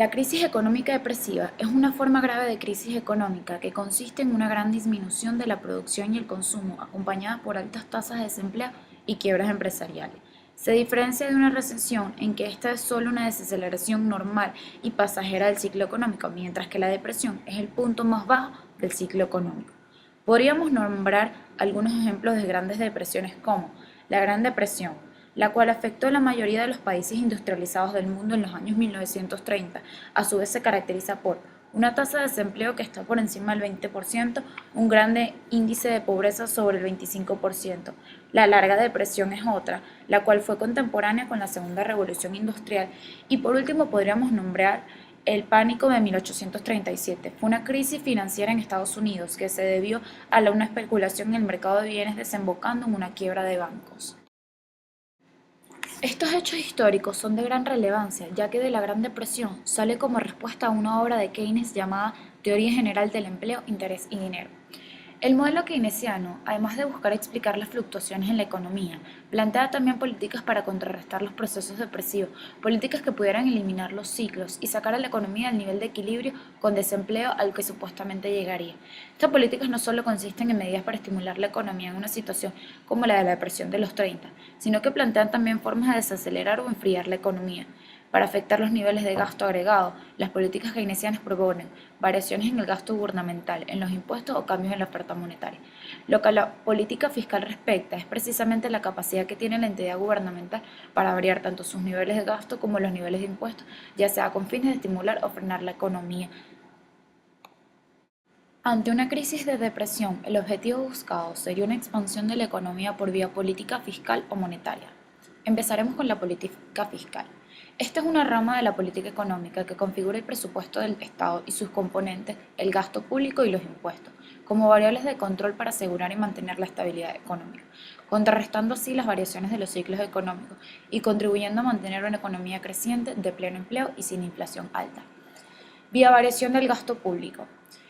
La crisis económica depresiva es una forma grave de crisis económica que consiste en una gran disminución de la producción y el consumo, acompañada por altas tasas de desempleo y quiebras empresariales. Se diferencia de una recesión en que esta es solo una desaceleración normal y pasajera del ciclo económico, mientras que la depresión es el punto más bajo del ciclo económico. Podríamos nombrar algunos ejemplos de grandes depresiones como la Gran Depresión, la cual afectó a la mayoría de los países industrializados del mundo en los años 1930. A su vez se caracteriza por una tasa de desempleo que está por encima del 20%, un grande índice de pobreza sobre el 25%. La Larga Depresión es otra, la cual fue contemporánea con la Segunda Revolución Industrial. Y por último podríamos nombrar el pánico de 1837. Fue una crisis financiera en Estados Unidos que se debió a una especulación en el mercado de bienes desembocando en una quiebra de bancos. Estos hechos históricos son de gran relevancia, ya que de la Gran Depresión sale como respuesta a una obra de Keynes llamada Teoría General del Empleo, Interés y Dinero. El modelo keynesiano, además de buscar explicar las fluctuaciones en la economía, plantea también políticas para contrarrestar los procesos depresivos, políticas que pudieran eliminar los ciclos y sacar a la economía al nivel de equilibrio con desempleo al que supuestamente llegaría. Estas políticas no solo consisten en medidas para estimular la economía en una situación como la de la depresión de los 30, sino que plantean también formas de desacelerar o enfriar la economía. Para afectar los niveles de gasto agregado, las políticas keynesianas proponen variaciones en el gasto gubernamental, en los impuestos o cambios en la oferta monetaria. Lo que la política fiscal respecta es precisamente la capacidad que tiene la entidad gubernamental para variar tanto sus niveles de gasto como los niveles de impuestos, ya sea con fines de estimular o frenar la economía. Ante una crisis de depresión, el objetivo buscado sería una expansión de la economía por vía política fiscal o monetaria. Empezaremos con la política fiscal. Esta es una rama de la política económica que configura el presupuesto del Estado y sus componentes, el gasto público y los impuestos, como variables de control para asegurar y mantener la estabilidad económica, contrarrestando así las variaciones de los ciclos económicos y contribuyendo a mantener una economía creciente, de pleno empleo y sin inflación alta. Vía variación del gasto público.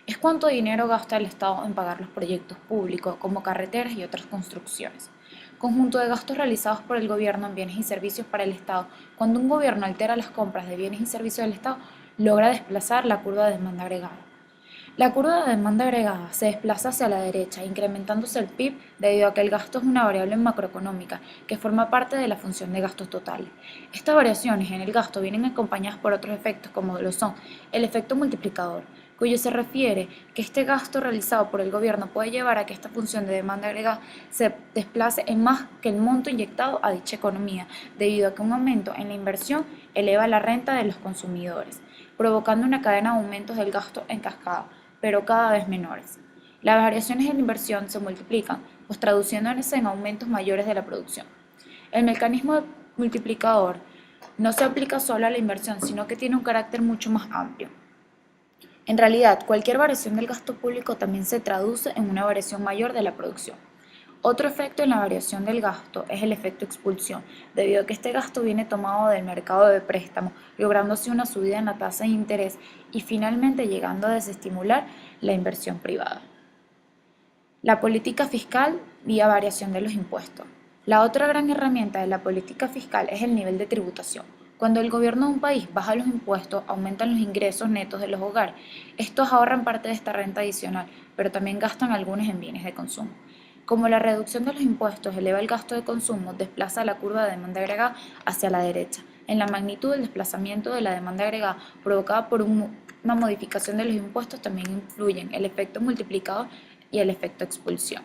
Es cuánto dinero gasta el Estado en pagar los proyectos públicos, como carreteras y otras construcciones. Conjunto de gastos realizados por el gobierno en bienes y servicios para el Estado. Cuando un gobierno altera las compras de bienes y servicios del Estado, logra desplazar la curva de demanda agregada. La curva de demanda agregada se desplaza hacia la derecha, incrementándose el PIB debido a que el gasto es una variable macroeconómica que forma parte de la función de gastos totales. Estas variaciones en el gasto vienen acompañadas por otros efectos como lo son el efecto multiplicador, cuyo se refiere que este gasto realizado por el gobierno puede llevar a que esta función de demanda agregada se desplace en más que el monto inyectado a dicha economía, debido a que un aumento en la inversión eleva la renta de los consumidores, provocando una cadena de aumentos del gasto en cascada, pero cada vez menores. Las variaciones en la inversión se multiplican, pues traduciéndose en aumentos mayores de la producción. El mecanismo multiplicador no se aplica solo a la inversión, sino que tiene un carácter mucho más amplio. En realidad, cualquier variación del gasto público también se traduce en una variación mayor de la producción. Otro efecto en la variación del gasto es el efecto expulsión, debido a que este gasto viene tomado del mercado de préstamos, lográndose una subida en la tasa de interés y finalmente llegando a desestimular la inversión privada. La política fiscal vía variación de los impuestos. La otra gran herramienta de la política fiscal es el nivel de tributación. Cuando el gobierno de un país baja los impuestos, aumentan los ingresos netos de los hogares. Estos ahorran parte de esta renta adicional, pero también gastan algunos en bienes de consumo. Como la reducción de los impuestos eleva el gasto de consumo, desplaza la curva de demanda agregada hacia la derecha. En la magnitud del desplazamiento de la demanda agregada provocada por una modificación de los impuestos también influyen el efecto multiplicador y el efecto expulsión.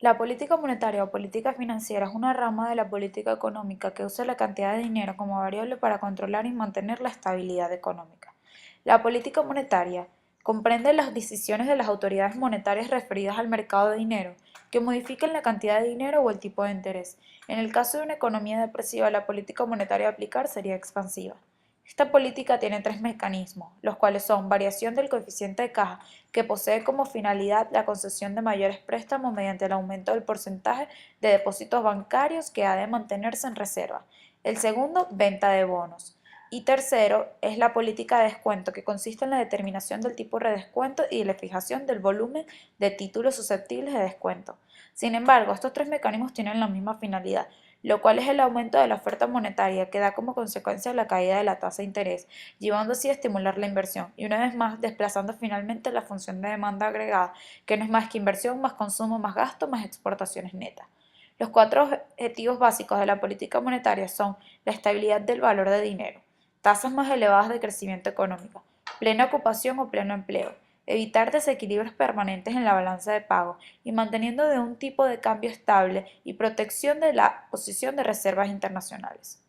La política monetaria o política financiera es una rama de la política económica que usa la cantidad de dinero como variable para controlar y mantener la estabilidad económica. La política monetaria comprende las decisiones de las autoridades monetarias referidas al mercado de dinero, que modifican la cantidad de dinero o el tipo de interés. En el caso de una economía depresiva, la política monetaria a aplicar sería expansiva. Esta política tiene tres mecanismos, los cuales son variación del coeficiente de caja, que posee como finalidad la concesión de mayores préstamos mediante el aumento del porcentaje de depósitos bancarios que ha de mantenerse en reserva. El segundo, venta de bonos. Y tercero, es la política de descuento, que consiste en la determinación del tipo de redescuento y la fijación del volumen de títulos susceptibles de descuento. Sin embargo, estos tres mecanismos tienen la misma finalidad, lo cual es el aumento de la oferta monetaria que da como consecuencia la caída de la tasa de interés, llevando así a estimular la inversión y una vez más desplazando finalmente la función de demanda agregada, que no es más que inversión más consumo más gasto más exportaciones netas. Los cuatro objetivos básicos de la política monetaria son la estabilidad del valor de dinero, tasas más elevadas de crecimiento económico, plena ocupación o pleno empleo, evitar desequilibrios permanentes en la balanza de pago y manteniendo de un tipo de cambio estable y protección de la posición de reservas internacionales.